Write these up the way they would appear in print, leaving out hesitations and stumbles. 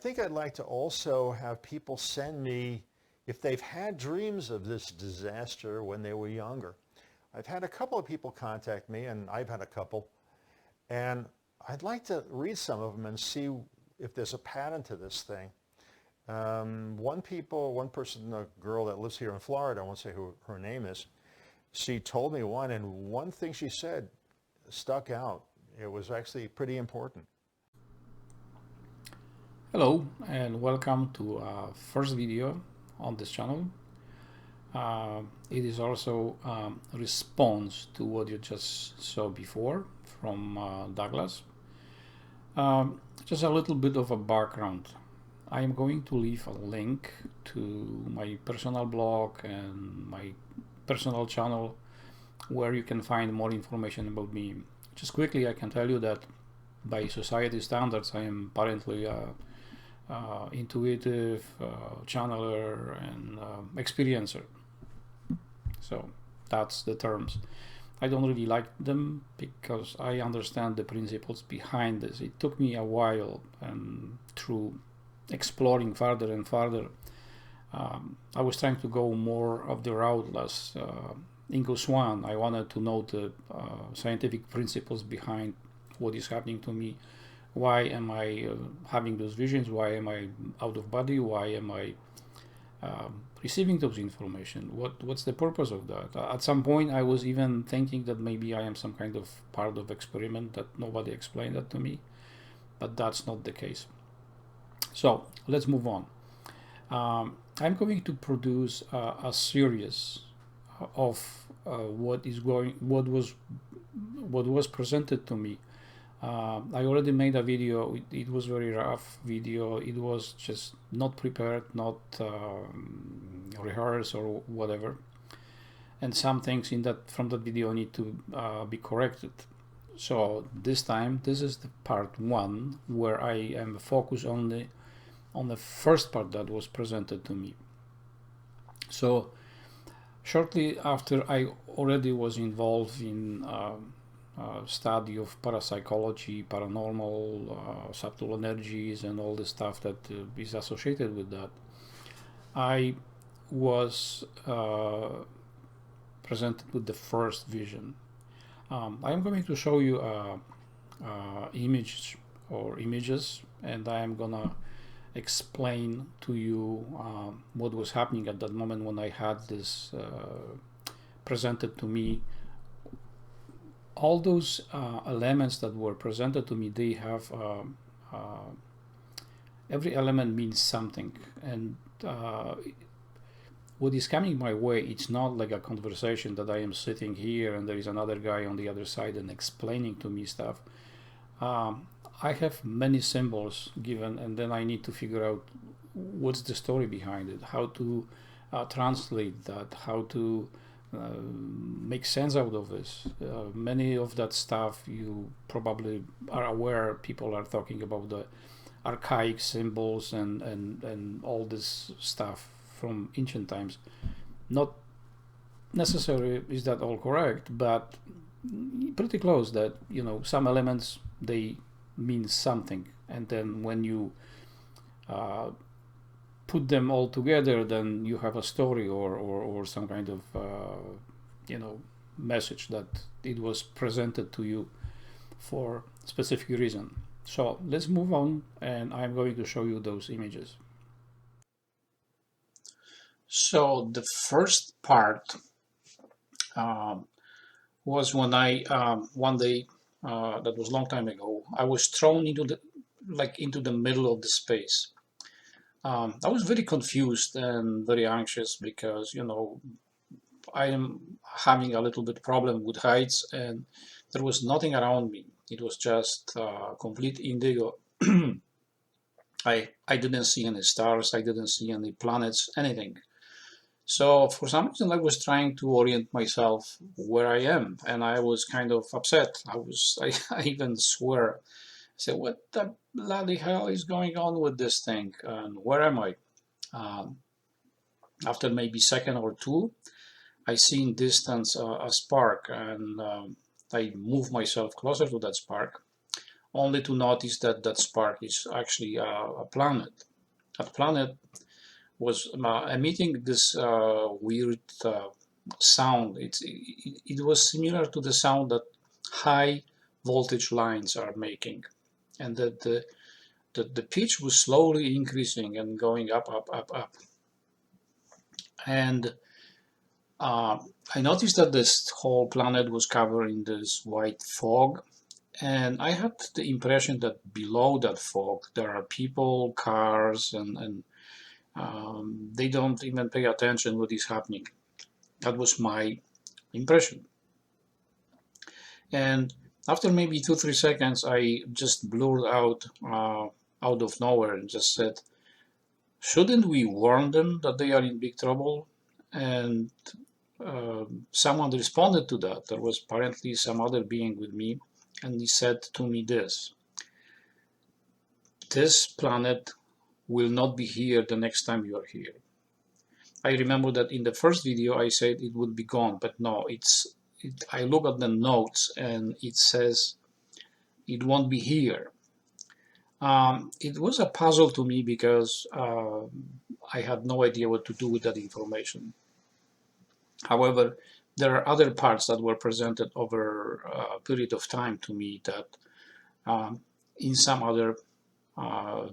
think I'd like to also have people send me if they've had dreams of this disaster when they were younger. I've had a couple of people contact me, and I've had a couple, and I'd like to read some of them and see if there's a pattern to this thing. One person, a girl that lives here in Florida, I won't say who her name is, she told me one, and one thing she said stuck out. It was actually pretty important. Hello and welcome to our first video on this channel. It is also a response to what you just saw before from Douglas. Just a little bit of a background. I am going to leave a link to my personal blog and my personal channel where you can find more information about me. Just quickly, I can tell you that by society standards, I am apparently intuitive, channeler, and experiencer. So that's the terms. I don't really like them because I understand the principles behind this. It took me a while, and through exploring further and further, I was trying to go more of the route less Ingo Swan. I wanted to know the scientific principles behind what is happening to me. Why am I having those visions? Why am I out of body? Why am I receiving those information? What's the purpose of that? At some point, I was even thinking that maybe I am some kind of part of experiment that nobody explained that to me, but that's not the case. So let's move on. I'm going to produce a series of what was presented to me. I already made a video. It was very rough video. It was just not prepared, not rehearsed or whatever. And some things from that video need to be corrected. So this time, this is the part one where I am focused only on the first part that was presented to me. So shortly after, I already was involved in study of parapsychology, paranormal, subtle energies, and all the stuff that is associated with that. I was presented with the first vision. I am going to show you image or images, and I am gonna explain to you what was happening at that moment when I had this presented to me. All those elements that were presented to me, they have every element means something, and what is coming my way, it's not like a conversation that I am sitting here and there is another guy on the other side and explaining to me stuff. I have many symbols given, and then I need to figure out what's the story behind it, how to translate that, how to make sense out of this. Many of that stuff you probably are aware. People are talking about the archaic symbols and all this stuff from ancient times. Not necessarily is that all correct, but pretty close. That, you know, some elements, they mean something, and then when you put them all together, then you have a story or some kind of message that it was presented to you for specific reason. So let's move on, and I'm going to show you those images. So the first part was when I one day, that was a long time ago, I was thrown into the middle of the space. I was very confused and very anxious because, you know, I am having a little bit problem with heights, and there was nothing around me. It was just complete indigo. I didn't see any stars, I didn't see any planets, anything. So for some reason I was trying to orient myself where I am, and I was kind of upset. I even swear. I said, what the bloody hell is going on with this thing? And where am I? After maybe second or two, I see in distance a spark, and I move myself closer to that spark. only to notice that that spark is actually a planet. That planet was emitting this weird sound. It was similar to the sound that high voltage lines are making, and that the pitch was slowly increasing and going up, up, up, up. And I noticed that this whole planet was covered in this white fog, and I had the impression that below that fog there are people, cars, and they don't even pay attention what is happening. That was my impression. And after maybe 2-3 seconds, I just blurred out of nowhere and just said, "Shouldn't we warn them that they are in big trouble?" And someone responded to that. There was apparently some other being with me, and he said to me this planet will not be here the next time you are here. I remember that in the first video I said it would be gone, but no, I look at the notes and it says it won't be here. It was a puzzle to me because I had no idea what to do with that information. However, there are other parts that were presented over a period of time to me that in some other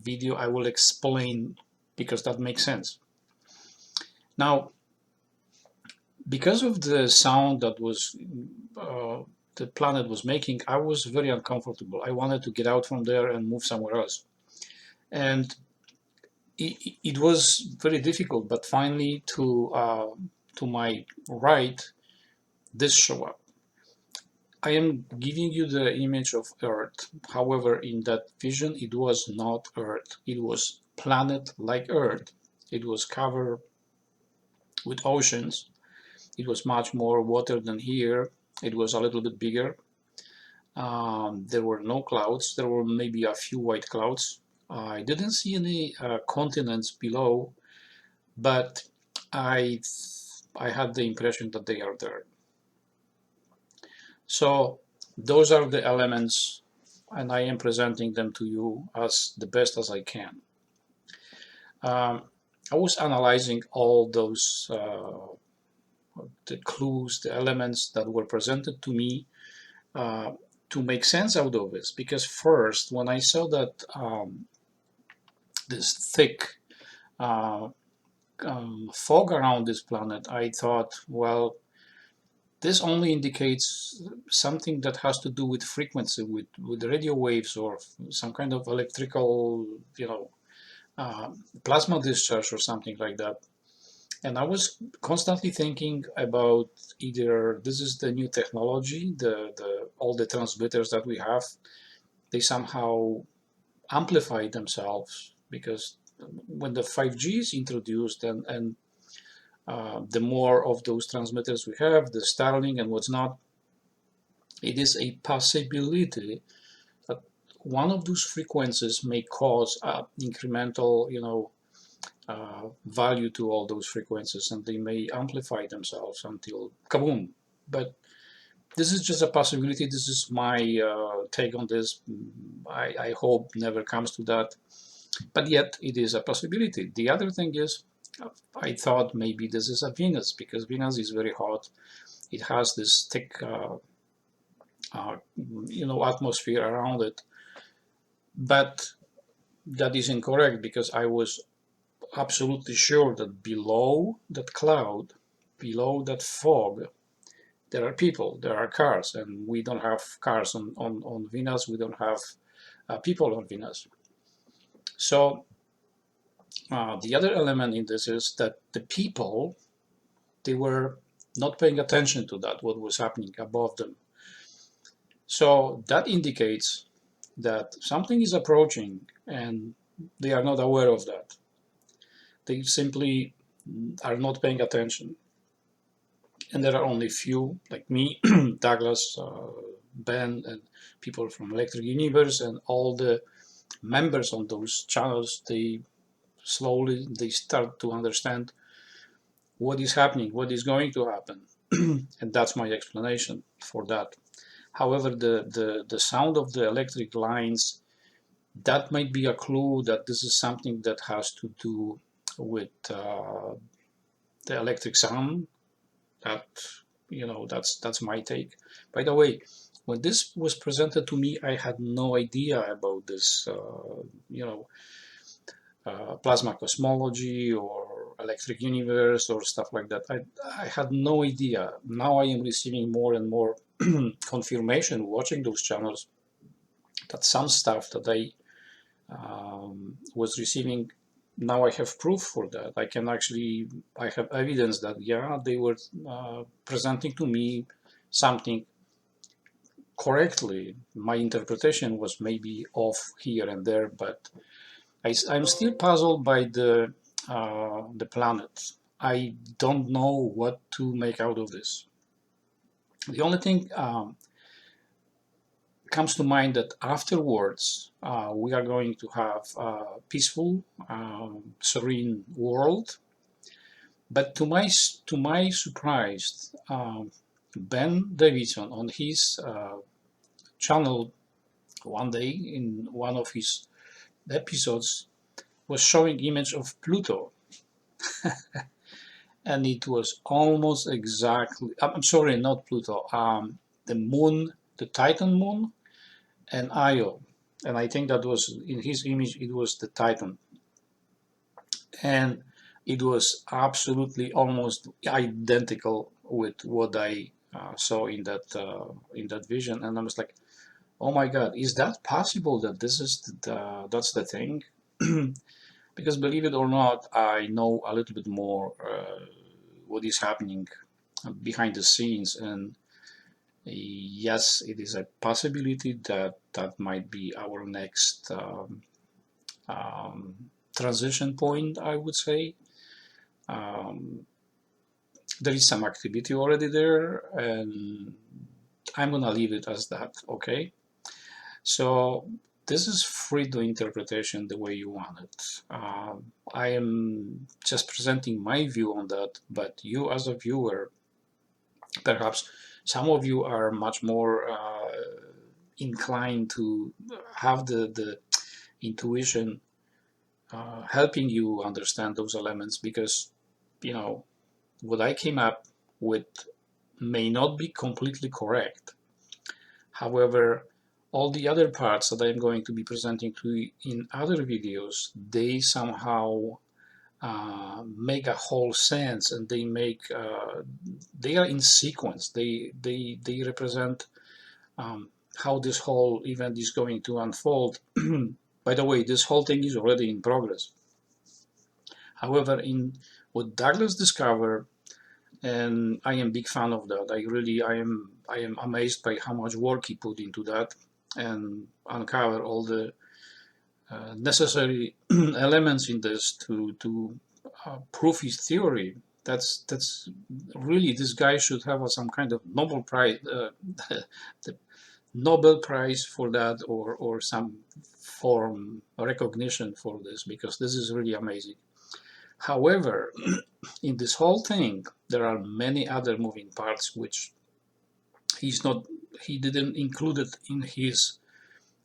video I will explain, because that makes sense. Now, because of the sound that was the planet was making, I was very uncomfortable. I wanted to get out from there and move somewhere else. And it was very difficult, but finally to my right, this show up. I am giving you the image of Earth. However, in that vision, it was not Earth. It was planet like Earth. It was covered with oceans. It was much more water than here. It was a little bit bigger. There were no clouds. There were maybe a few white clouds. I didn't see any continents below, but I had the impression that they are there. So those are the elements, and I am presenting them to you as the best as I can. I was analyzing all those the clues, the elements that were presented to me to make sense out of this. Because first, when I saw that this thick fog around this planet, I thought, well, this only indicates something that has to do with frequency, with radio waves or some kind of electrical, plasma discharge or something like that. And I was constantly thinking about either this is the new technology, all the transmitters that we have, they somehow amplify themselves, because when the 5G is introduced and the more of those transmitters we have, the Starlink and what's not, it is a possibility that one of those frequencies may cause incremental, value to all those frequencies, and they may amplify themselves until kaboom. But this is just a possibility. This is my take on this. I hope never comes to that, but yet it is a possibility. The other thing is, I thought maybe this is a Venus, because Venus is very hot. It has this thick, atmosphere around it. But that is incorrect, because I was absolutely sure that below that cloud, below that fog, there are people, there are cars, and we don't have cars on Venus. We don't have people on Venus. So the other element in this is that the people, they were not paying attention to that, what was happening above them. So that indicates that something is approaching and they are not aware of that. They simply are not paying attention. And there are only few, like me, Douglas, Ben, and people from Electric Universe, and all the members on those channels. They start to understand what is happening, what is going to happen. And that's my explanation for that. However, the sound of the electric lines, that might be a clue that this is something that has to do with the electric sound. That, that's my take. By the way, when this was presented to me, I had no idea about this, plasma cosmology or electric universe or stuff like that. I had no idea. Now I am receiving more and more confirmation watching those channels that some stuff that I was receiving, now I have proof for that. I have evidence that, yeah, they were presenting to me something correctly. My interpretation was maybe off here and there, but I'm still puzzled by the planet. I don't know what to make out of this. The only thing comes to mind that afterwards we are going to have a peaceful, serene world. But to my surprise, Ben Davidson on his channel one day in one of his episodes was showing image of Pluto, and it was almost exactly. I'm sorry, not Pluto. The moon, the Titan moon, and Io, and I think that was in his image. It was the Titan, and it was absolutely almost identical with what I saw in that vision, and I was like, "Oh my God, is that possible? That this is that's the thing?" Because believe it or not, I know a little bit more what is happening behind the scenes, and yes, it is a possibility that that might be our next um, transition point, I would say. Um, there is some activity already there, and I'm gonna leave it as that, okay? So this is free to interpretation the way you want it. I am just presenting my view on that, but you as a viewer, perhaps some of you are much more inclined to have the intuition helping you understand those elements, because what I came up with may not be completely correct. However, all the other parts that I'm going to be presenting to you in other videos, they somehow make a whole sense, and they are in sequence. They represent how this whole event is going to unfold. By the way, this whole thing is already in progress. However, in what Douglas discovered, and I am a big fan of that. I am amazed by how much work he put into that and uncover all the necessary elements in this to prove his theory. That's really, this guy should have some kind of Nobel Prize, the Nobel Prize for that, or some form recognition for this, because this is really amazing. However, in this whole thing, there are many other moving parts which he didn't include it in his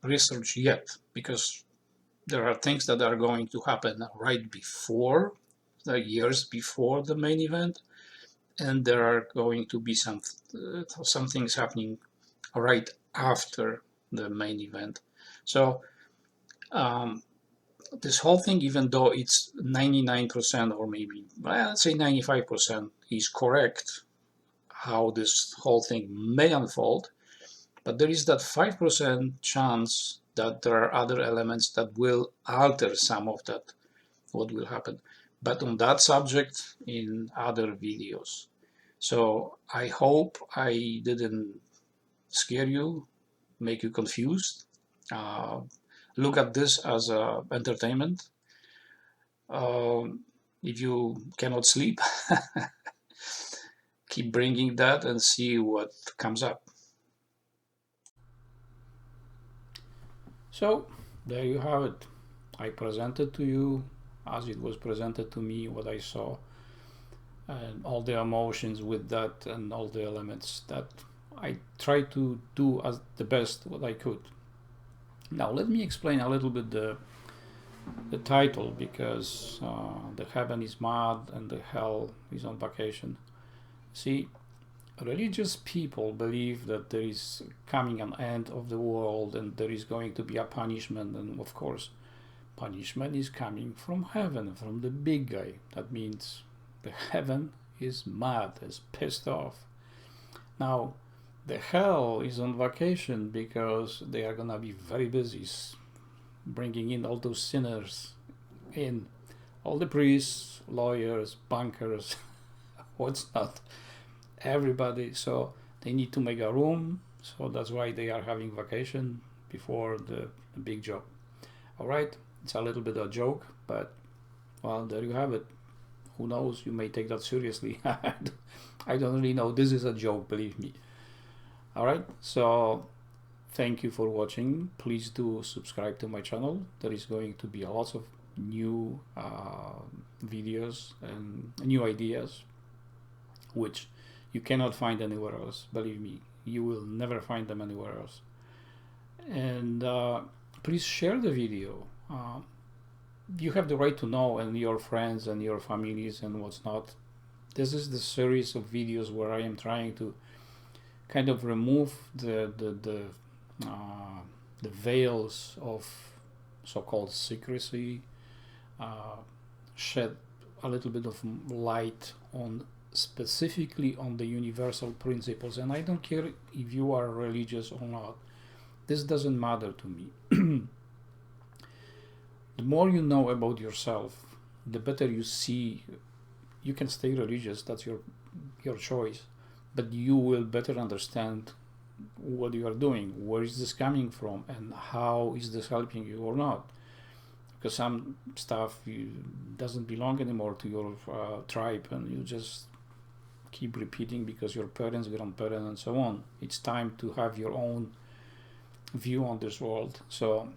research yet, because there are things that are going to happen right before, the years before the main event, and there are going to be some things happening right after the main event. So this whole thing, even though it's 99% or maybe, well, let's say 95% is correct, how this whole thing may unfold, but there is that 5% chance that there are other elements that will alter some of that, what will happen. But on that subject in other videos. So I hope I didn't scare you, make you confused. Look at this as entertainment. If you cannot sleep, keep bringing that and see what comes up. So there you have it. I presented to you as it was presented to me what I saw, and all the emotions with that, and all the elements that I try to do as the best what I could. Now let me explain a little bit the title, because the heaven is mad and the hell is on vacation. See, religious people believe that there is coming an end of the world and there is going to be a punishment, and of course punishment is coming from heaven, from the big guy. That means the heaven is mad, is pissed off. Now the hell is on vacation because they are gonna be very busy bringing in all those sinners in, all the priests, lawyers, bankers, what's not, everybody. So they need to make a room, so that's why they are having vacation before the big job. All right, it's a little bit of a joke, but well, there you have it. Who knows, you may take that seriously. I don't really know. This is a joke, believe me. All right, so thank you for watching. Please do subscribe to my channel. There is going to be lots of new videos and new ideas which you cannot find anywhere else. Believe me, you will never find them anywhere else. And please share the video. You have the right to know, and your friends and your families and what's not. This is the series of videos where I am trying to kind of remove the veils of so-called secrecy, shed a little bit of light on specifically on the universal principles. And I don't care if you are religious or not. This doesn't matter to me. The more you know about yourself, the better you see. You can stay religious, that's your choice, but you will better understand what you are doing, where is this coming from, and how is this helping you or not. Because some stuff doesn't belong anymore to your tribe, and you just keep repeating because your parents, grandparents, and so on. It's time to have your own view on this world. So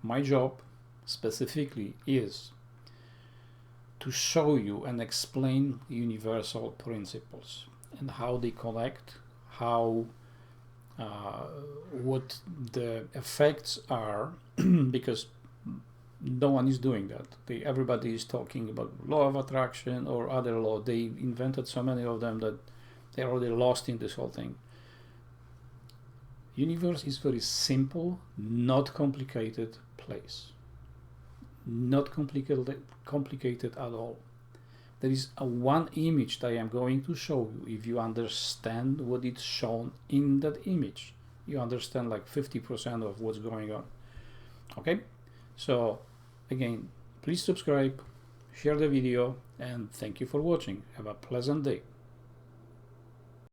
my job specifically is to show you and explain universal principles and how they connect, how what the effects are, because no one is doing that. Everybody is talking about law of attraction or other law. They invented so many of them that they're already lost in this whole thing. Universe is very simple, not complicated place. Not complicated at all. There is one image that I am going to show you. If you understand what is shown in that image, you understand like 50% of what's going on. Okay, so again, please subscribe, share the video, and thank you for watching. Have a pleasant day.